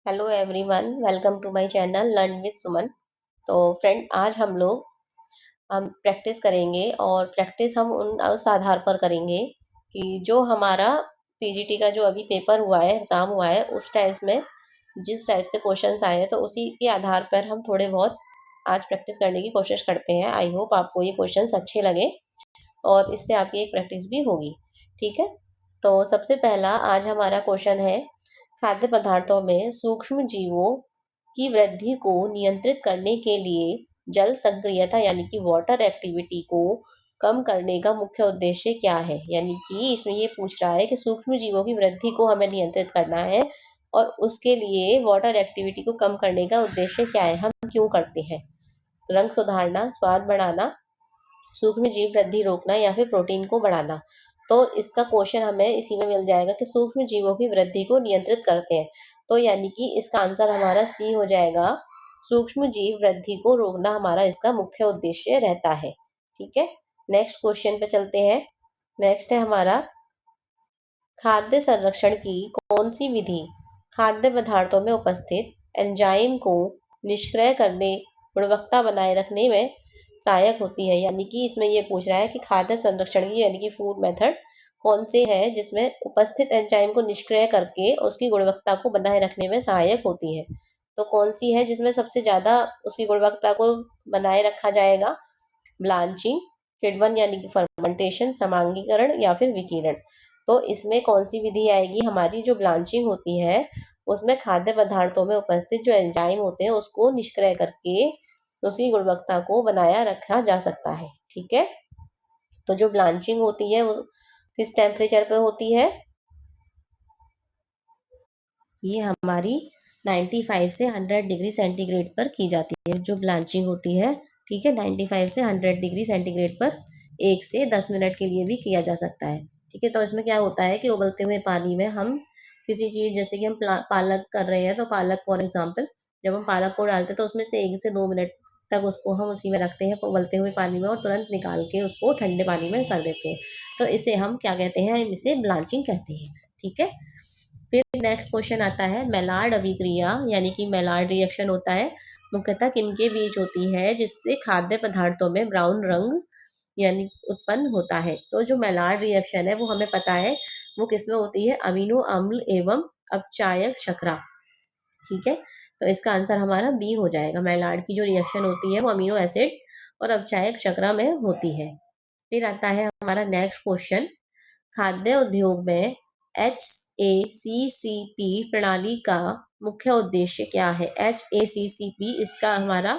Hello everyone, welcome to my channel learn with Suman. तो friend, आज हम प्रैक्टिस करेंगे और प्रैक्टिस हम उस आधार पर करेंगे कि जो हमारा पीजीटी का जो अभी पेपर हुआ है, एग्ज़ाम हुआ है, उस टाइप्स में जिस टाइप से क्वेश्चंस आए हैं तो उसी के आधार पर हम थोड़े बहुत आज प्रैक्टिस करने की कोशिश करते हैं। आई होप आपको ये क्वेश्चंस अच्छे लगे और इससे आपकी एक प्रैक्टिस भी होगी। ठीक है, तो सबसे पहला आज हमारा क्वेश्चन है, खाद्य पदार्थों में सूक्ष्म जीवों की वृद्धि को नियंत्रित करने के लिए जल सक्रियता यानी कि वाटर एक्टिविटी को कम करने का मुख्य उद्देश्य क्या है। यानी कि इसमें ये पूछ रहा है कि सूक्ष्म जीवों की वृद्धि को हमें नियंत्रित करना है और उसके लिए वाटर एक्टिविटी को कम करने का उद्देश्य क्या है, हम क्यों करते हैं। रंग सुधारना, स्वाद बढ़ाना, सूक्ष्म जीव वृद्धि रोकना या फिर प्रोटीन को बढ़ाना। तो इसका क्वेश्चन हमें इसी में मिल जाएगा कि सूक्ष्म जीवों की वृद्धि को नियंत्रित करते हैं। तो यानी कि इसका आंसर हमारा सी हो जाएगा। सूक्ष्म जीव वृद्धि को रोकना हमारा इसका मुख्य उद्देश्य रहता है। ठीक है, नेक्स्ट क्वेश्चन पे चलते हैं। नेक्स्ट है हमारा, खाद्य संरक्षण की कौन सी विधि खाद्य पदार्थों में उपस्थित एंजाइम को निष्क्रिय करने, गुणवत्ता बनाए रखने में सहायक होती है। यानी कि इसमें ये पूछ रहा है कि खाद्य संरक्षण की यानी कि फूड मेथड कौन से है जिसमें उपस्थित एंजाइम को निष्क्रिय करके उसकी गुणवत्ता को बनाए रखने में सहायक होती है। तो कौन सी है जिसमें सबसे ज्यादा उसकी गुणवत्ता को बनाए रखा जाएगा। ब्लांचिंग, किण्वन यानी कि फर्मेंटेशन, समांगीकरण या फिर विकिरण। तो इसमें कौन सी विधि आएगी हमारी, जो ब्लांचिंग होती है उसमें खाद्य पदार्थों में उपस्थित जो एंजाइम होते हैं उसको निष्क्रिय करके उसकी गुणवत्ता को बनाया रखा जा सकता है। ठीक है, तो जो ब्लांचिंग होती है वो किस टेम्परेचर पे होती है, ये हमारी 95 से 100 डिग्री सेंटीग्रेड पर की जाती है जो ब्लांचिंग होती है। ठीक है, 95 से 100 डिग्री सेंटीग्रेड पर 1 से 10 मिनट के लिए भी किया जा सकता है। ठीक है, तो इसमें क्या होता है कि उबलते हुए पानी में हम किसी चीज़, जैसे कि हम पालक कर रहे हैं तो पालक फॉर एग्जाम्पल, जब हम पालक को डालते हैं तो उसमें से 1 से 2 मिनट तक उसको हम उसी में रखते हैं उबलते हुए पानी में और तुरंत निकाल के उसको ठंडे पानी में कर देते हैं। तो इसे हम क्या कहते हैं, हम इसे ब्लांचिंग कहते हैं। ठीक है, फिर नेक्स्ट क्वेश्चन आता है, मेलार्ड अभिक्रिया यानी कि मेलार्ड रिएक्शन होता है मुख्यतः किनके बीच होती है जिससे खाद्य पदार्थों में ब्राउन रंग यानी उत्पन्न होता है। तो जो मेलार्ड रिएक्शन है वो हमें पता है वो किसमें होती है, अमीनो अम्ल एवं अपचायक शर्करा। ठीक है, तो इसका आंसर हमारा बी हो जाएगा। मेलार्ड की जो रिएक्शन होती है वो अमीनो एसिड और अपचायक शर्करा में होती है। फिर आता है हमारा नेक्स्ट क्वेश्चन, खाद्य उद्योग में HACCP प्रणाली का मुख्य उद्देश्य क्या है। HACCP इसका हमारा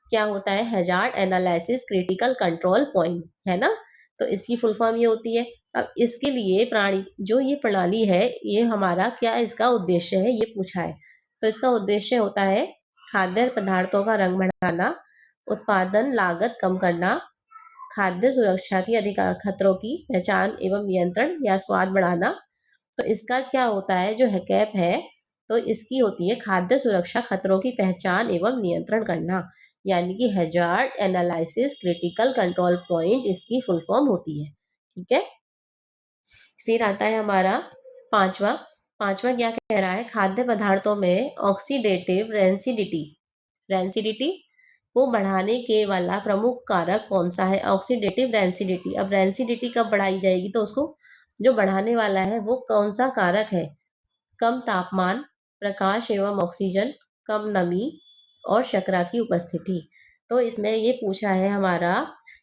क्या होता है, hazard analysis critical control point, है ना। तो इसकी फुल फॉर्म ये होती है। अब इसके लिए ये प्रणाली है, ये हमारा क्या इसका उद्देश्य है ये पूछा है। तो इसका उद्देश्य होता है खाद्य पदार्थों का रंग बढ़ाना, उत्पादन लागत कम करना, खाद्य सुरक्षा की अधिकार खतरों की पहचान एवं नियंत्रण या स्वाद बढ़ाना। तो इसका क्या होता है, जो हैकैप है तो इसकी होती है खाद्य सुरक्षा खतरों की पहचान एवं नियंत्रण करना, यानी कि hazard analysis critical control point इसकी फुल फॉर्म होती है। ठीक है, फिर आता है हमारा पांचवा। पांचवा क्या कह रहा है, खाद्य पदार्थों में ऑक्सीडेटिव रेंसिडिटी रेंसिडिटी को बढ़ाने के वाला प्रमुख कारक कौन सा है। ऑक्सीडेटिव रेंसिडिटी, अब रेंसिडिटी कब बढ़ाई जाएगी तो उसको जो बढ़ाने वाला है वो कौन सा कारक है। कम तापमान, प्रकाश एवं ऑक्सीजन, कम नमी और शर्करा की उपस्थिति। तो इसमें ये पूछा है हमारा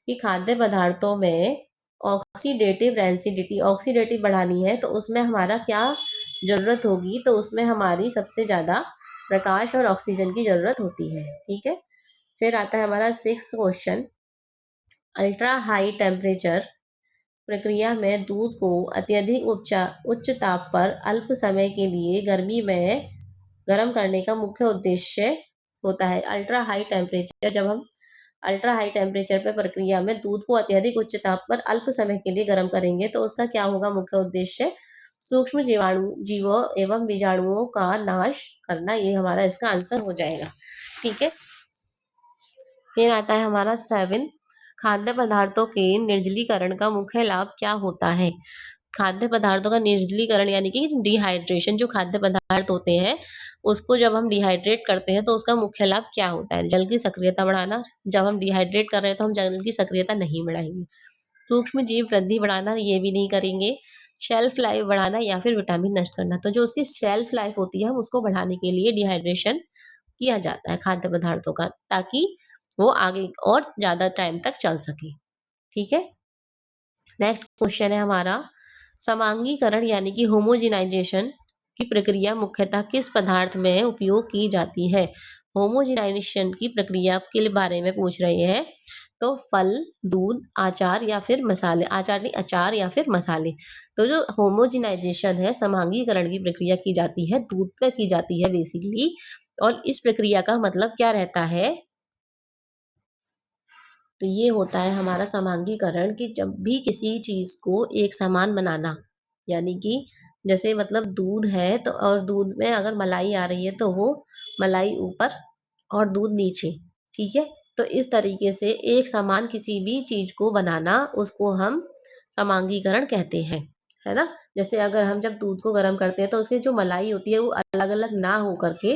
कि खाद्य पदार्थों में ऑक्सीडेटिव रेंसिडिटी, ऑक्सीडेटिव बढ़ानी है तो उसमें हमारा क्या जरूरत होगी, तो उसमें हमारी सबसे ज़्यादा प्रकाश और ऑक्सीजन की जरूरत होती है। ठीक है, फिर आता है हमारा six question, ultra high temperature प्रक्रिया में दूध को अत्यधिक उच्च ताप पर अल्प समय के लिए गर्मी में गर्म करने का मुख्य उद्देश्य होता है। अल्ट्रा हाई टेम्परेचर, जब हम अल्ट्रा हाई टेम्परेचर पर प्रक्रिया में दूध को अत्यधिक उच्च ताप पर अल्प समय के लिए गर्म करेंगे तो उसका क्या होगा मुख्य उद्देश्य, सूक्ष्म जीवों एवं बीजाणुओं का नाश करना, ये हमारा इसका आंसर हो जाएगा। ठीक है, फिर आता है हमारा सेवन, खाद्य पदार्थों के निर्जलीकरण का मुख्य लाभ क्या होता है। खाद्य पदार्थों का निर्जलीकरण यानी कि डिहाइड्रेशन, जो खाद्य पदार्थ होते हैं उसको जब हम डिहाइड्रेट करते हैं तो उसका मुख्य लाभ क्या होता है? जल की सक्रियता बढ़ाना। जब हम डिहाइड्रेट कर रहे हैं तो हम जल की सक्रियता नहीं बढ़ाएंगे। सूक्ष्म जीव वृद्धि बढ़ाना, ये भी नहीं करेंगे। शेल्फ लाइफ बढ़ाना या फिर विटामिन नष्ट करना। तो जो उसकी शेल्फ लाइफ होती है हम उसको बढ़ाने के लिए डिहाइड्रेशन किया जाता है खाद्य पदार्थों का, ताकि वो आगे और ज्यादा टाइम तक चल सके। ठीक है। नेक्स्ट क्वेश्चन है हमारा, समांगीकरण यानी कि होमोजिनाइजेशन की प्रक्रिया मुख्यतः किस पदार्थ में उपयोग की जाती है? होमोजिनाइजेशन की प्रक्रिया के बारे में पूछ रहे हैं। तो फल, दूध, आचार या फिर मसाले, आचार नहीं, अचार या फिर मसाले। तो जो होमोजिनाइजेशन है, समांगीकरण की प्रक्रिया की जाती है दूध पे की जाती है बेसिकली। और इस प्रक्रिया का मतलब क्या रहता है? तो ये होता है हमारा समांगीकरण कि जब भी किसी चीज को एक समान बनाना, यानी कि जैसे मतलब दूध है तो और दूध में अगर मलाई आ रही है तो वो मलाई ऊपर और दूध नीचे। ठीक है। तो इस तरीके से एक समान किसी भी चीज को बनाना, उसको हम समांगीकरण कहते हैं। है ना। जैसे अगर हम जब दूध को गर्म करते हैं तो उसकी जो मलाई होती है वो अलग अलग ना हो करके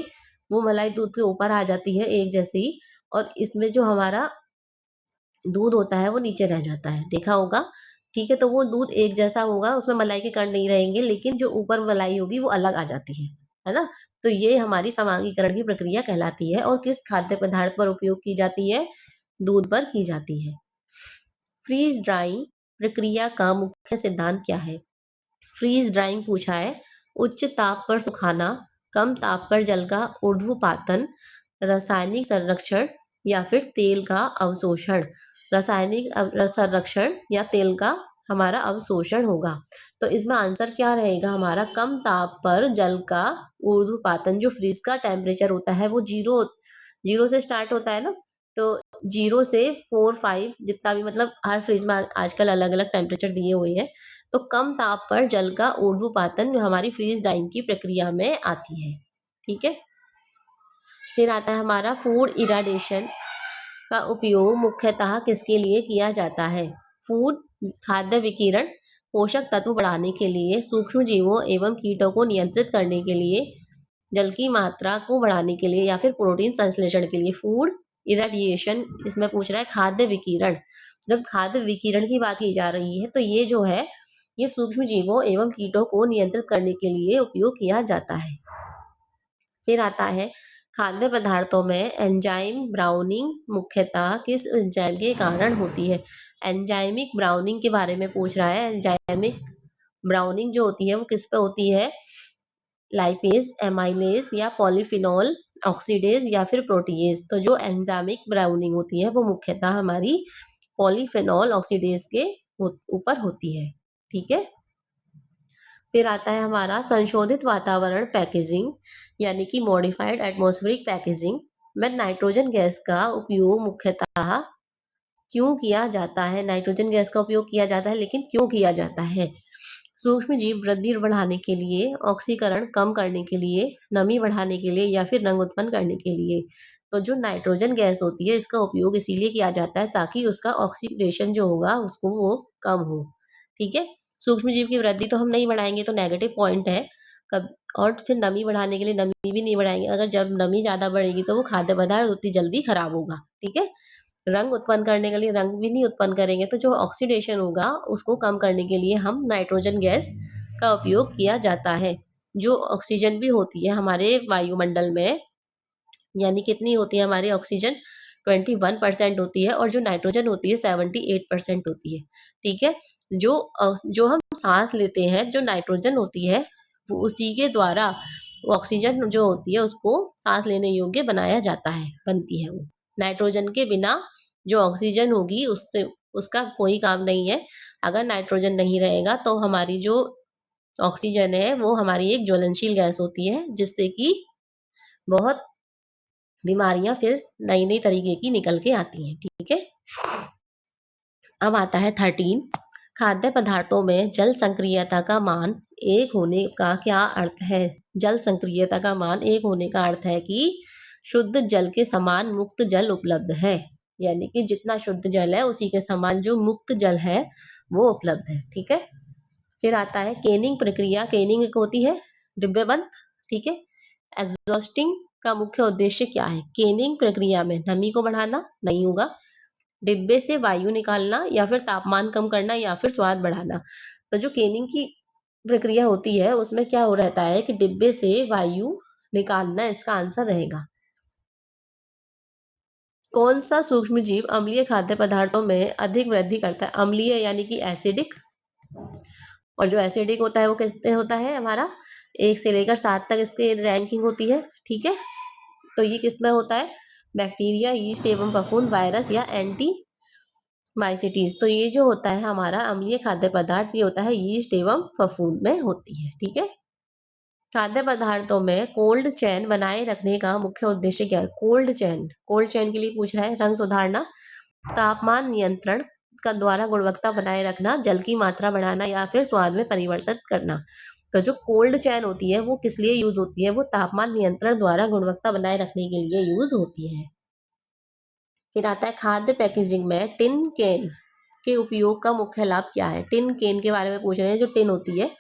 वो मलाई दूध के ऊपर आ जाती है एक जैसी। और इसमें जो हमारा दूध होता है वो नीचे रह जाता है, देखा होगा। ठीक है। तो वो दूध एक जैसा होगा, उसमें मलाई के कण नहीं रहेंगे, लेकिन जो ऊपर मलाई होगी वो अलग आ जाती है ना। तो ये हमारी समांगीकरण की प्रक्रिया कहलाती है और किस खाद्य पदार्थ पर उपयोग की जाती है? दूध पर की जाती है। फ्रीज ड्राइंग प्रक्रिया का मुख्य सिद्धांत क्या है? फ्रीज ड्राइंग पूछा है। उच्च ताप पर सुखाना, कम ताप पर जल का ऊर्ध्वपातन, रासायनिक संरक्षण या फिर तेल का अवशोषण। रासायनिक संरक्षण या तेल का हमारा अवशोषण होगा। तो इसमें आंसर क्या रहेगा हमारा? कम ताप पर जल का ऊर्ध्वपातन। जो फ्रीज का टेम्परेचर होता है वो जीरो जीरो से स्टार्ट होता है ना। तो जीरो से 4 5 जितना भी, मतलब हर फ्रिज में आजकल अलग अलग टेम्परेचर दिए हुए हैं। तो कम ताप पर जल का ऊर्ध्वपातन हमारी फ्रीज डाइंग की प्रक्रिया में आती है। ठीक है। फिर आता है हमारा फूड इराडेशन का उपयोग मुख्यतः किसके लिए किया जाता है? फूड खाद्य विकिरण, पोषक तत्व बढ़ाने के लिए, सूक्ष्म जीवों एवं कीटों को नियंत्रित करने के लिए, जल की मात्रा को बढ़ाने के लिए या फिर प्रोटीन संश्लेषण के लिए। फूड इरेडिएशन इसमें पूछ रहा है खाद्य विकिरण। जब खाद्य विकिरण की बात की जा रही है तो ये जो है ये सूक्ष्म जीवों एवं कीटों को नियंत्रित करने के लिए उपयोग किया जाता है। फिर आता है खाद्य पदार्थों में एंजाइम ब्राउनिंग मुख्यतः किस एंजाइम के कारण होती है? एंजाइमिक ब्राउनिंग के बारे में पूछ रहा है। एंजाइमिक ब्राउनिंग जो होती है वो किस पे होती है? लाइपेज, एमाइलेज या पॉलीफिनोल ऑक्सीडेज या फिर प्रोटीएज। तो जो एंजाइमिक ब्राउनिंग होती है वो मुख्यतः हमारी पॉलीफेनॉल ऑक्सीडेज के ऊपर होती है। ठीक है। फिर आता है हमारा संशोधित वातावरण पैकेजिंग यानी कि मॉडिफाइड एटमॉस्फेरिक पैकेजिंग में नाइट्रोजन गैस का उपयोग मुख्यतः क्यों किया जाता है? नाइट्रोजन गैस का उपयोग किया जाता है, लेकिन क्यों किया जाता है? सूक्ष्म जीव वृद्धि बढ़ाने के लिए, ऑक्सीकरण कम करने के लिए, नमी बढ़ाने के लिए या फिर रंग उत्पन्न करने के लिए। तो जो नाइट्रोजन गैस होती है इसका उपयोग इसीलिए किया जाता है ताकि उसका ऑक्सीडेशन जो होगा उसको वो कम हो। ठीक है। सूक्ष्म जीव की वृद्धि तो हम नहीं बढ़ाएंगे, तो नेगेटिव पॉइंट है। कब और फिर नमी बढ़ाने के लिए नमी भी नहीं बढ़ाएंगे। अगर जब नमी ज्यादा बढ़ेगी तो वो खाद्य पदार्थ उतनी जल्दी खराब होगा। ठीक है। रंग उत्पन्न करने के लिए रंग भी नहीं उत्पन्न करेंगे, तो जो ऑक्सीडेशन होगा उसको कम करने के लिए हम नाइट्रोजन गैस का उपयोग किया जाता है। जो ऑक्सीजन भी होती है हमारे वायुमंडल में, यानी कितनी होती है हमारी ऑक्सीजन? 21% होती है और जो नाइट्रोजन होती है 78% होती है। ठीक है। जो हम सांस लेते हैं, जो नाइट्रोजन होती है वो उसी के द्वारा वो ऑक्सीजन जो होती है उसको सांस लेने योग्य बनाया जाता है, बनती है वो। नाइट्रोजन के बिना जो ऑक्सीजन होगी उससे उसका कोई काम नहीं है। अगर नाइट्रोजन नहीं रहेगा तो हमारी जो ऑक्सीजन है वो हमारी एक ज्वलनशील गैस होती है, जिससे कि बहुत बीमारियां फिर नई नई तरीके की निकल के आती हैं। ठीक है। अब आता है 13, खाद्य पदार्थों में जल संक्रियता का मान एक होने का क्या अर्थ है? जल संक्रियता का मान एक होने का अर्थ है कि शुद्ध जल के समान मुक्त जल उपलब्ध है। यानी कि जितना शुद्ध जल है उसी के समान जो मुक्त जल है वो उपलब्ध है। ठीक है। फिर आता है केनिंग प्रक्रिया। केनिंग एक होती है डिब्बे बंद, ठीक है। एग्जॉस्टिंग का मुख्य उद्देश्य क्या है? केनिंग प्रक्रिया में नमी को बढ़ाना नहीं होगा, डिब्बे से वायु निकालना, या फिर तापमान कम करना, या फिर स्वाद बढ़ाना। तो जो केनिंग की प्रक्रिया होती है उसमें क्या हो रहता है कि डिब्बे से वायु निकालना इसका आंसर रहेगा। कौन सा सूक्ष्म जीव अम्लीय खाद्य पदार्थों में अधिक वृद्धि करता है? अम्लीय यानी कि एसिडिक, और जो एसिडिक होता है वो किससे होता है हमारा? 1 से लेकर 7 तक इसकी रैंकिंग होती है, ठीक है। तो ये किसमें होता है? बैक्टीरिया, यीस्ट एवं फफूंद, वायरस या एंटी माइसिटीज। तो ये जो होता है हमारा अम्लीय खाद्य पदार्थ, ये होता है यीस्ट एवं फफूंद में होती है, ठीक है। खाद्य पदार्थों में कोल्ड चेन बनाए रखने का मुख्य उद्देश्य क्या है? कोल्ड चेन के लिए पूछ रहा है। रंग सुधारना, तापमान नियंत्रण का द्वारा गुणवत्ता बनाए रखना, जल की मात्रा बढ़ाना, या फिर स्वाद में परिवर्तन करना। तो जो कोल्ड चेन होती है वो किस लिए यूज होती है? वो तापमान नियंत्रण द्वारा गुणवत्ता बनाए रखने के लिए यूज होती है। फिर आता है खाद्य पैकेजिंग में टिन कैन के उपयोग का मुख्य लाभ क्या है? टिन कैन के बारे में पूछ रहे हैं। जो टिन होती है,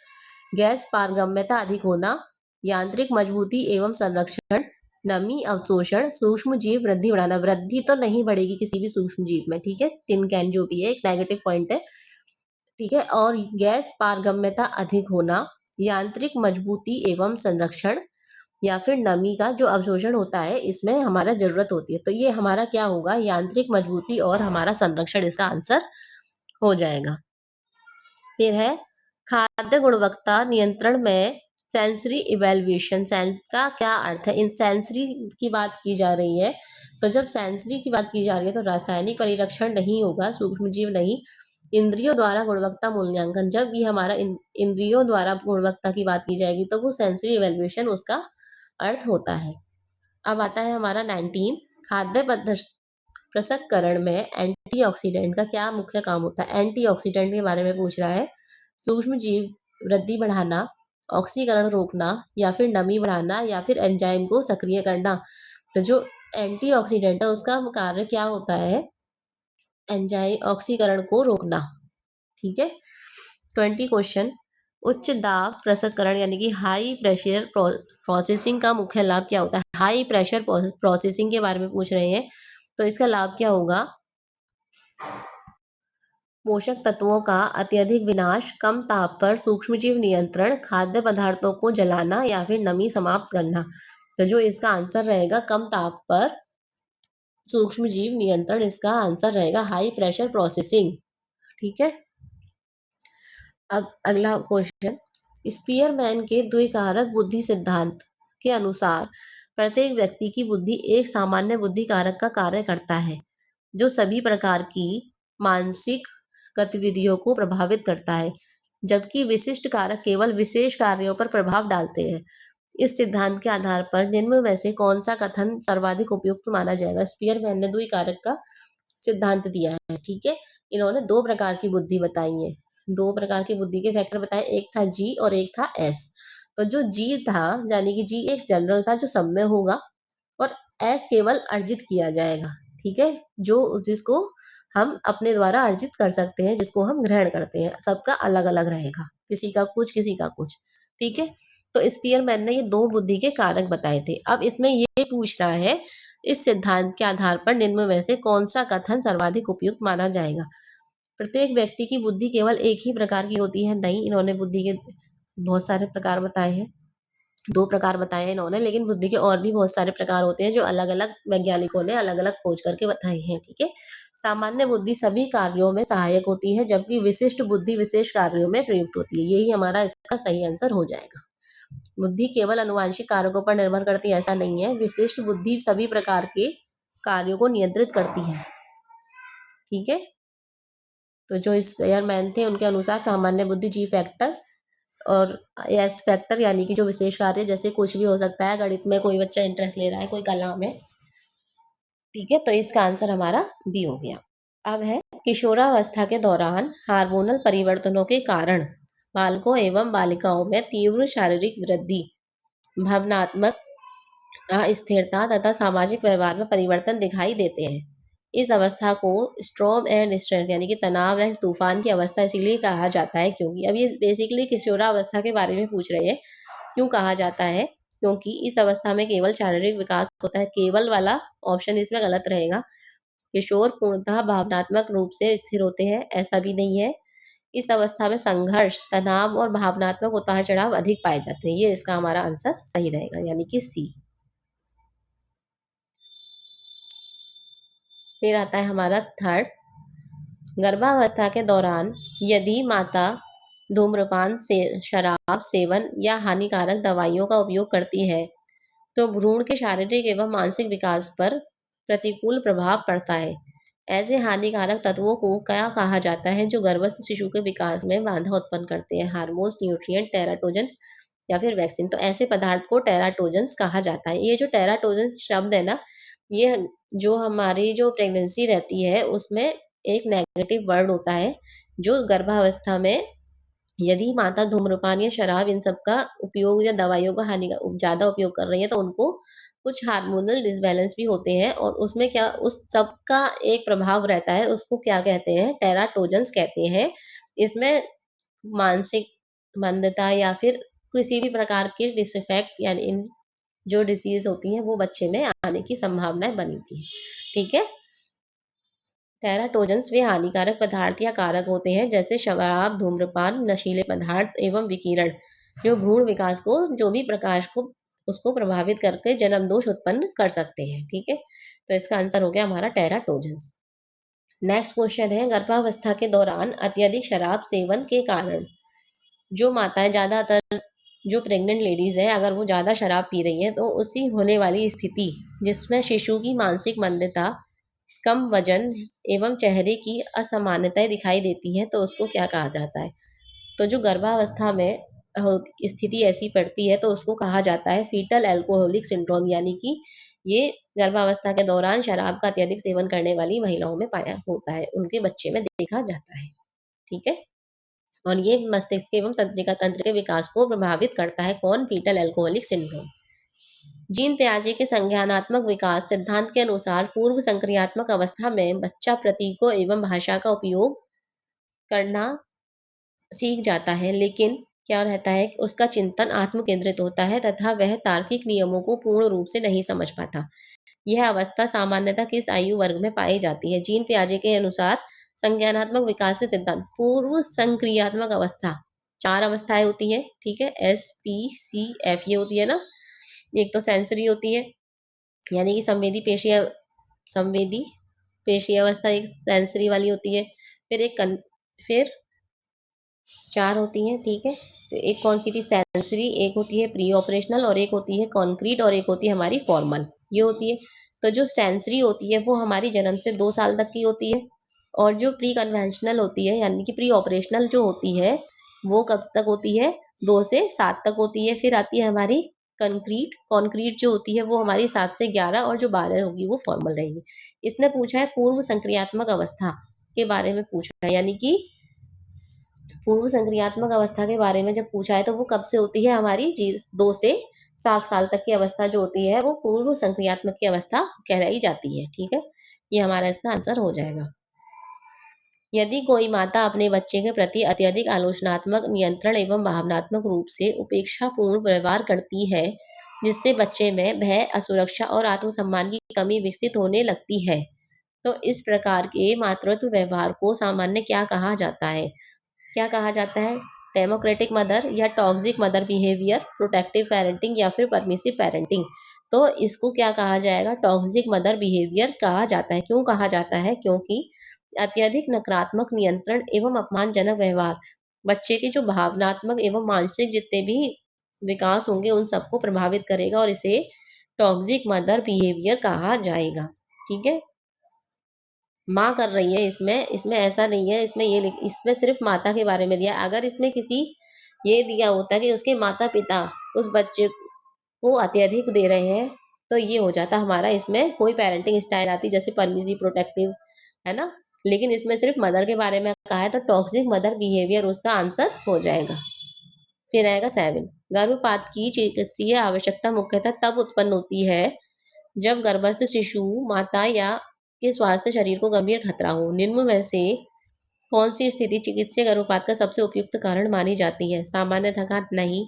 गैस पारगम्यता अधिक होना, यांत्रिक मजबूती एवं संरक्षण, नमी अवशोषण, सूक्ष्म जीव वृद्धि बढ़ाना। वृद्धि तो नहीं बढ़ेगी किसी भी सूक्ष्म जीव में, ठीक है। टिन कैन जो भी है एक नेगेटिव पॉइंट है, ठीक है। और गैस पारगम्यता अधिक होना, यांत्रिक मजबूती एवं संरक्षण, या फिर नमी का जो अवशोषण होता है इसमें हमारा जरूरत होती है। तो ये हमारा क्या होगा? यांत्रिक मजबूती और हमारा संरक्षण इसका आंसर हो जाएगा। फिर है खाद्य गुणवत्ता नियंत्रण में सेंसरी इवेल्युएशन। सेंस का क्या अर्थ है? इन सेंसरी की बात की जा रही है। तो जब सेंसरी की बात की जा रही है तो रासायनिक परिरक्षण नहीं होगा, सूक्ष्म जीव नहीं। इंद्रियों द्वारा गुणवत्ता मूल्यांकन, जब भी हमारा इंद्रियों द्वारा गुणवत्ता की बात की जाएगी तो वो सेंसरी इवेल्युएशन उसका अर्थ होता है। अब आता है हमारा 19, खाद्य प्रसंस्करण में एंटीऑक्सीडेंट का क्या मुख्य काम होता है? एंटीऑक्सीडेंट के बारे में पूछ रहा है। सूक्ष्म जीव वृद्धि बढ़ाना, ऑक्सीकरण रोकना, या फिर नमी बढ़ाना, या फिर एंजाइम को सक्रिय करना। तो जो एंटीऑक्सीडेंट है उसका कार्य क्या होता है? एंजाइम ऑक्सीकरण को रोकना, ठीक है। 20 क्वेश्चन, उच्च दाब प्रसंस्करण यानी कि हाई प्रेशर प्रोसेसिंग का मुख्य लाभ क्या होता है? हाई प्रेशर प्रोसेसिंग के बारे में पूछ रहे हैं। तो इसका लाभ क्या होगा? पोषक तत्वों का अत्यधिक विनाश, कम ताप पर सूक्ष्मजीव नियंत्रण, खाद्य पदार्थों को जलाना, या फिर नमी समाप्त करना। तो जो इसका आंसर रहेगा कम ताप पर सूक्ष्मजीव नियंत्रण, इसका आंसर रहेगा हाई प्रेशर प्रोसेसिंग, ठीक है। अब अगला क्वेश्चन, स्पीयरमैन के द्विकारक बुद्धि सिद्धांत के अनुसार प्रत्येक व्यक्ति की बुद्धि एक सामान्य बुद्धि कारक का कार्य करता है जो सभी प्रकार की मानसिक गतिविधियों को प्रभावित करता है, जबकि विशिष्ट कारक केवल विशेष कार्यों पर प्रभाव डालते हैं। इस सिद्धांत के आधार पर निम्न में से कौन सा कथन सर्वाधिक उपयुक्त माना जाएगा? स्पीयरमैन ने द्विकारक का सिद्धांत दिया है, ठीक है। इन्होंने 2 प्रकार की बुद्धि बताई है, 2 प्रकार की बुद्धि के फैक्टर बताए, एक था जी और एक था एस। तो जो जी था यानी कि जी एक जनरल था जो सब में होगा, और एस केवल अर्जित किया जाएगा, ठीक है। जो जिसको हम अपने द्वारा अर्जित कर सकते हैं, जिसको हम ग्रहण करते हैं, सबका अलग अलग रहेगा, किसी का कुछ किसी का कुछ, ठीक है। तो स्पीयरमैन ने ये 2 बुद्धि के कारक बताए थे। अब इसमें ये पूछ रहा है इस सिद्धांत के आधार पर निम्न में से कौन सा कथन सर्वाधिक उपयुक्त माना जाएगा? प्रत्येक व्यक्ति की बुद्धि केवल एक ही प्रकार की होती है? नहीं, इन्होंने बुद्धि के बहुत सारे प्रकार बताए हैं, 2 प्रकार बताए हैं इन्होंने, लेकिन बुद्धि के और भी बहुत सारे प्रकार होते हैं जो अलग अलग वैज्ञानिकों ने अलग अलग खोज करके बताए हैं, ठीक है। सामान्य बुद्धि सभी कार्यों में सहायक होती है, जबकि विशिष्ट बुद्धि विशेष कार्यों में प्रयुक्त होती है। यही हमारा इसका सही आंसर हो जाएगा। बुद्धि केवल अनुवांशिक कारकों पर निर्भर करती है ऐसा नहीं है, विशिष्ट बुद्धि सभी प्रकार के कार्यों को नियंत्रित करती है, ठीक है। तो जो स्पीयरमैन थे उनके अनुसार सामान्य बुद्धि जी फैक्टर और एस फैक्टर यानी कि जो विशेष कार्य, जैसे कुछ भी हो सकता है, गणित में कोई बच्चा इंटरेस्ट ले रहा है, कोई कला में, ठीक है। तो इसका आंसर हमारा बी हो गया। अब है किशोरावस्था के दौरान हार्मोनल परिवर्तनों के कारण बालकों एवं बालिकाओं में तीव्र शारीरिक वृद्धि, भावनात्मक अस्थिरता तथा सामाजिक व्यवहार में परिवर्तन दिखाई देते हैं। इस अवस्था को स्ट्रॉम एंड स्ट्रेस यानी कि तनाव एंड तूफान की अवस्था इसीलिए कहा जाता है, क्योंकि अब ये बेसिकली किशोरावस्था के बारे में पूछ रहे हैं। क्यों कहा जाता है? क्योंकि इस अवस्था में केवल शारीरिक विकास होता है। केवल वाला ऑप्शन इसमें गलत रहेगा। किशोर पूर्णतः भावनात्मक रूप से स्थिर होते हैं, ऐसा भी नहीं है। इस अवस्था में संघर्ष, तनाव और भावनात्मक उतार चढ़ाव अधिक पाए जाते हैं। ये इसका हमारा आंसर सही रहेगा, यानी कि सी। फिर आता है हमारा थर्ड, गर्भावस्था के दौरान यदि माता धूम्रपान से शराब सेवन या हानिकारक दवाइयों का उपयोग करती है तो भ्रूण के शारीरिक एवं मानसिक विकास पर प्रतिकूल प्रभाव पड़ता है। ऐसे हानिकारक तत्वों को क्या कहा जाता है जो गर्भस्थ शिशु के विकास में बाधा उत्पन्न करते हैं? हार्मोन्स, न्यूट्रिएंट, टेराटोजेंस या फिर वैक्सीन। तो ऐसे पदार्थ को टेराटोजेंस कहा जाता है। ये जो टेराटोजेंस शब्द है ना, ये जो हमारी जो प्रेगनेंसी रहती है उसमें एक नेगेटिव वर्ड होता है, जो गर्भावस्था में यदि माता धूम्रपान या शराब इन सब का उपयोग या दवाइयों का ज्यादा उपयोग कर रही है तो उनको कुछ हार्मोनल डिसबैलेंस भी होते हैं, और उसमें क्या उस सब का एक प्रभाव रहता है, उसको क्या कहते हैं? टेराटोजेंस कहते हैं। इसमें मानसिक मंदता या फिर किसी भी प्रकार के डिसइफेक्ट यानी इन जो डिसीज होती हैं वो बच्चे में आने की संभावनाएं बनी थी। ठीक है। टेराटोजेंस वे हानिकारक पदार्थ या कारक होते हैं जैसे शराब, धूम्रपान, नशीले पदार्थ एवं विकिरण, जो भ्रूण विकास को, जो भी प्रकाश को उसको प्रभावित करके जन्म दोष उत्पन्न कर सकते हैं। ठीक है, तो इसका आंसर हो गया हमारा टेराटोजेंस। नेक्स्ट क्वेश्चन है, गर्भावस्था के दौरान अत्यधिक शराब सेवन के कारण जो माताएं, ज्यादातर जो प्रेग्नेंट लेडीज है, अगर वो ज्यादा शराब पी रही है तो उसी होने वाली स्थिति जिसमें शिशु की मानसिक मंदता, कम वजन एवं चेहरे की असमानताएं दिखाई देती हैं, तो उसको क्या कहा जाता है? तो जो गर्भावस्था में स्थिति ऐसी पड़ती है तो उसको कहा जाता है फीटल अल्कोहलिक सिंड्रोम, यानी कि ये गर्भावस्था के दौरान शराब का अत्यधिक सेवन करने वाली महिलाओं में पाया होता है, उनके बच्चे में देखा जाता है। ठीक है, और ये मस्तिष्क एवं तंत्रिका तंत्र के विकास को प्रभावित करता है। कौन? Fetal alcoholic syndrome. जीन पियाजे के संज्ञानात्मक विकास सिद्धांत के अनुसार पूर्व संक्रियात्मक अवस्था में बच्चा प्रतीकों एवं भाषा का उपयोग करना सीख जाता है, लेकिन क्या रहता है, उसका चिंतन आत्म केंद्रित होता है तथा वह तार्किक नियमों को पूर्ण रूप से नहीं समझ पाता। यह अवस्था सामान्यतः किस आयु वर्ग में पाई जाती है? जीन पियाजे के अनुसार संज्ञानात्मक विकास के सिद्धांत, पूर्व संक्रियात्मक अवस्था, चार अवस्थाएं होती है। ठीक है, SPCF ये होती है ना। एक तो सेंसरी होती है, यानी कि संवेदी पेशी अवस्था एक सेंसरी वाली होती है। फिर फिर चार होती हैं। ठीक है, तो एक कौन सी थी? सेंसरी, एक होती है प्री ऑपरेशनल, और एक होती है कॉन्क्रीट, और एक होती है हमारी फॉर्मल। ये होती है। तो जो सेंसरी होती है वो हमारी जन्म से 2 साल तक की होती है, और जो प्री कन्वेंशनल होती है यानी कि प्री ऑपरेशनल जो होती है वो कब तक होती है? 2 से 7 तक होती है। फिर आती है हमारी कंक्रीट। कॉन्क्रीट जो होती है वो हमारी 7 से 11, और जो 12 होगी वो फॉर्मल रहेगी। इसने पूछा है पूर्व संक्रियात्मक अवस्था के बारे में पूछा है, यानी कि पूर्व संक्रियात्मक अवस्था के बारे में जब पूछा है तो वो कब से होती है? हमारी 2 से 7 साल तक की अवस्था जो होती है वो पूर्व संक्रियात्मक की अवस्था कहलाई जाती है। ठीक है, ये हमारा इसका आंसर हो जाएगा। यदि कोई माता अपने बच्चे के प्रति अत्यधिक आलोचनात्मक, नियंत्रण एवं भावनात्मक रूप से उपेक्षापूर्ण व्यवहार करती है, जिससे बच्चे में भय, असुरक्षा और आत्मसम्मान की कमी विकसित होने लगती है, तो इस प्रकार के मातृत्व व्यवहार को सामान्य क्या कहा जाता है? क्या कहा जाता है? डेमोक्रेटिक मदर या toxic mother behaviour, protective parenting या फिर परमिसिव पेरेंटिंग। तो इसको क्या कहा जाएगा? टॉक्सिक मदर बिहेवियर कहा जाता है। क्यों कहा जाता है? क्योंकि अत्यधिक नकारात्मक नियंत्रण एवं अपमानजनक व्यवहार बच्चे के जो भावनात्मक एवं मानसिक जितने भी विकास होंगे उन सबको प्रभावित करेगा, और इसे टॉक्सिक मदर बिहेवियर कहा जाएगा। ठीक है, माँ कर रही है इसमें इसमें ऐसा नहीं है, इसमें इसमें सिर्फ माता के बारे में दिया। अगर इसमें किसी ये दिया होता कि उसके माता पिता उस बच्चे को अत्यधिक दे रहे हैं तो ये हो जाता हमारा, इसमें कोई पेरेंटिंग स्टाइल आती जैसे परमिसिव, प्रोटेक्टिव, है ना। लेकिन इसमें सिर्फ मदर के बारे में कहा है तो टॉक्सिक मदर बिहेवियर उसका आंसर हो जाएगा। फिर आएगा 7, गर्भपात की चिकित्सीय आवश्यकता मुख्यतः तब उत्पन्न होती है जब गर्भस्थ शिशु माता या कि स्वास्थ्य शरीर को गंभीर खतरा हो। निम्न में से कौन सी स्थिति चिकित्सीय गर्भपात का सबसे उपयुक्त कारण मानी जाती है? सामान्य थकान नहीं,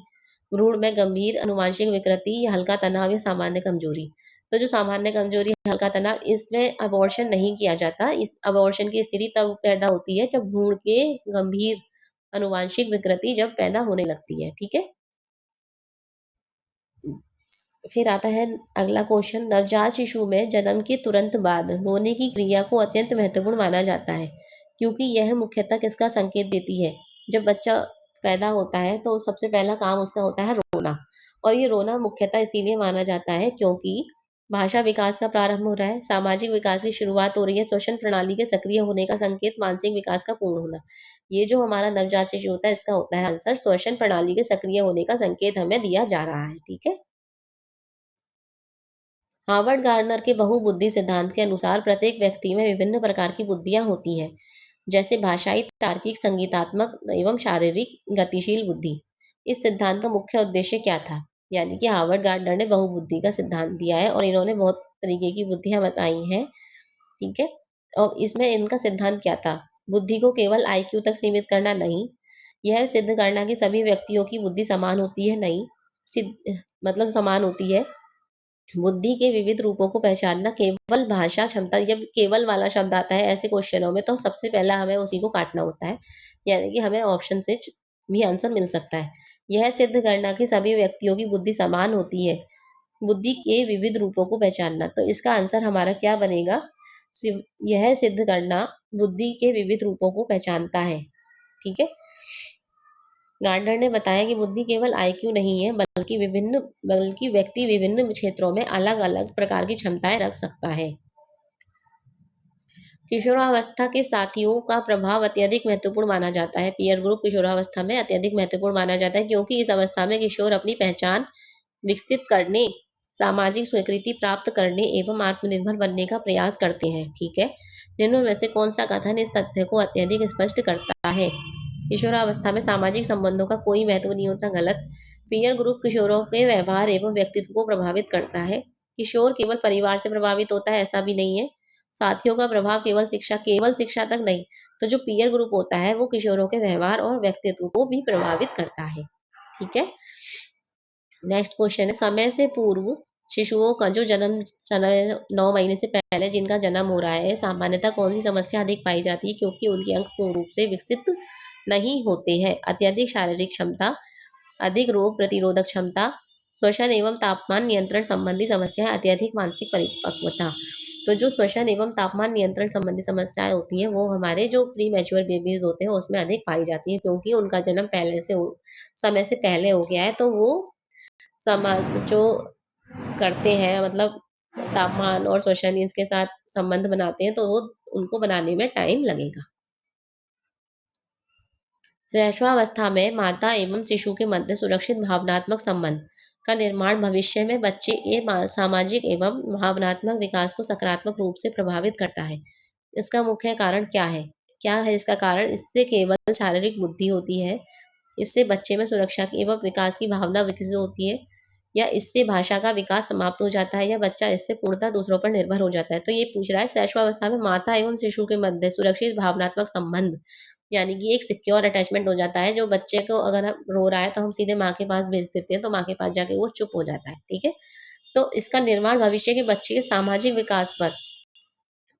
भ्रूण में गंभीर अनुवांशिक विकृति या हल्का तनाव या सामान्य कमजोरी। तो जो सामान्य कमजोरी, हल्का तनाव, इसमें अबॉर्शन नहीं किया जाता। इस अबॉर्शन की स्थिति तब पैदा होती है जब भ्रूण के गंभीर अनुवांशिक विकृति जब पैदा होने लगती है। ठीक है। फिर आता है अगला क्वेश्चन। नवजात शिशु में जन्म के तुरंत बाद रोने की क्रिया को अत्यंत महत्वपूर्ण माना जाता है, क्योंकि यह मुख्यतः किसका संकेत देती है? जब बच्चा पैदा होता है तो सबसे पहला काम उसका होता है रोना। और ये रोना मुख्यतः इसीलिए माना जाता है क्योंकि भाषा विकास का प्रारंभ हो रहा है, सामाजिक विकास की शुरुआत हो रही है, श्वसन प्रणाली के सक्रिय होने का संकेत, मानसिक विकास का पूर्ण होना। ये जो हमारा नवजात शिशु होता है, इसका होता है आंसर श्वसन प्रणाली के सक्रिय होने का संकेत हमें दिया जा रहा है। ठीक है। हार्वर्ड गार्डनर के बहुबुद्धि सिद्धांत के अनुसार प्रत्येक व्यक्ति में विभिन्न प्रकार की बुद्धियां होती हैं, जैसे भाषाई, तार्किक, संगीतात्मक एवं शारीरिक गतिशील बुद्धि। इस सिद्धांत का मुख्य उद्देश्य क्या था? यानी कि हार्वर्ड गार्डनर ने बहुबुद्धि का सिद्धांत दिया है और इन्होंने बहुत तरीके की बुद्धियां बताई हैं। ठीक है। और इसमें इनका सिद्धांत क्या था? बुद्धि को केवल आईक्यू तक सीमित करना नहीं, यह सिद्ध करना कि सभी व्यक्तियों की बुद्धि समान होती है नहीं, सिद्ध मतलब समान होती है। बुद्धि के विविध रूपों को पहचानना। केवल भाषा क्षमता, जब केवल वाला शब्द आता है ऐसे क्वेश्चनों में तो सबसे पहला हमें उसी को काटना होता है, यानी कि हमें ऑप्शन से भी आंसर मिल सकता है। यह सिद्ध करना कि सभी व्यक्तियों की बुद्धि समान होती है, बुद्धि के विविध रूपों को पहचानना। तो इसका आंसर हमारा क्या बनेगा? यह सिद्ध करना बुद्धि के विविध रूपों को पहचानता है। ठीक है। गार्डनर ने बताया कि बुद्धि केवल आईक्यू नहीं है, बल्कि व्यक्ति विभिन्न क्षेत्रों में अलग अलग प्रकार की क्षमताएं रख सकता है। किशोरावस्था के साथियों का प्रभाव अत्यधिक महत्वपूर्ण माना जाता है। पीयर ग्रुप किशोरावस्था में अत्यधिक महत्वपूर्ण माना जाता है क्योंकि इस अवस्था में किशोर अपनी पहचान विकसित करने, सामाजिक स्वीकृति प्राप्त करने एवं आत्मनिर्भर बनने का प्रयास करते हैं। ठीक है। निम्न में से कौन सा कथन इस तथ्य को अत्यधिक स्पष्ट करता है? किशोरावस्था में सामाजिक संबंधों का कोई महत्व नहीं होता। गलत। पीयर ग्रुप किशोरों के व्यवहार एवं व्यक्तित्व को प्रभावित करता है। किशोर केवल परिवार से प्रभावित होता है, ऐसा भी नहीं है। साथियों का प्रभाव केवल शिक्षा तक नहीं, तो जो पीयर ग्रुप होता है वो किशोरों के व्यवहार और व्यक्तित्व को भी प्रभावित करता है। ठीक है। नेक्स्ट क्वेश्चन है, समय से पूर्व शिशुओं का जो जन्म समय 9 महीने से पहले जिनका जन्म हो रहा है, सामान्यतः कौन सी समस्या अधिक पाई जाती है? क्योंकि उनके अंग पूर्ण रूप से विकसित नहीं होते हैं। अत्यधिक शारीरिक क्षमता, अधिक रोग प्रतिरोधक क्षमता, श्वसन एवं तापमान नियंत्रण संबंधी समस्याएं, अत्यधिक मानसिक परिपक्वता। तो जो श्वसन एवं तापमान नियंत्रण संबंधी समस्याएं होती हैं वो हमारे जो प्री मैच्योर बेबीज होते हैं उसमें अधिक पाई जाती है, क्योंकि उनका जन्म समय से पहले हो गया है, तो वो समाज जो करते हैं, मतलब तापमान और श्वसन इसके साथ संबंध बनाते हैं, तो वो उनको बनाने में टाइम लगेगा। शैशवावस्था में माता एवं शिशु के मध्य सुरक्षित भावनात्मक संबंध का निर्माण भविष्य में बच्चे के सामाजिक एवं भावनात्मक विकास को सकारात्मक रूप से प्रभावित करता है। इसका मुख्य कारण क्या है? क्या है इसका कारण? इससे केवल शारीरिक बुद्धि होती है, इससे बच्चे में सुरक्षा एवं विकास की भावना विकसित होती है, या इससे भाषा का विकास समाप्त हो जाता है, या बच्चा इससे पूर्णतः दूसरों पर निर्भर हो जाता है? तो ये पूछ रहा है शैशवावस्था में माता एवं शिशु के मध्य सुरक्षित भावनात्मक संबंध, यानी कि एक सिक्योर अटैचमेंट हो जाता है। जो बच्चे को अगर हम रो रहा है तो हम सीधे माँ के पास भेज देते हैं, तो माँ के पास जाके वो चुप हो जाता है। ठीक है। तो इसका निर्माण भविष्य के बच्चे के सामाजिक विकास पर,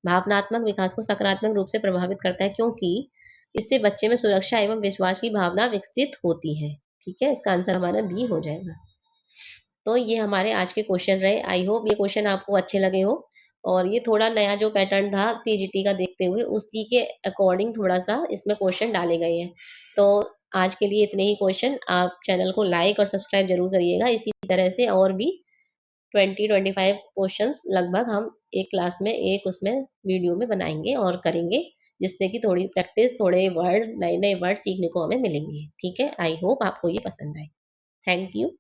भावनात्मक विकास को सकारात्मक रूप से प्रभावित करता है, क्योंकि इससे बच्चे में सुरक्षा एवं विश्वास की भावना विकसित होती है। ठीक है। इसका आंसर हमारा बी हो जाएगा। तो ये हमारे आज के क्वेश्चन रहे। आई होप ये क्वेश्चन आपको अच्छे लगे हो, और ये थोड़ा नया जो पैटर्न था पीजीटी का देखते हुए उसी के अकॉर्डिंग थोड़ा सा इसमें क्वेश्चन डाले गए हैं। तो आज के लिए इतने ही क्वेश्चन। आप चैनल को लाइक और सब्सक्राइब जरूर करिएगा। इसी तरह से और भी 20-25 क्वेश्चंस लगभग हम एक क्लास में, एक उसमें वीडियो में बनाएंगे और करेंगे, जिससे कि थोड़ी प्रैक्टिस, थोड़े वर्ड, नए नए वर्ड सीखने को हमें मिलेंगे। ठीक है। आई होप आपको ये पसंद आए। Thank you.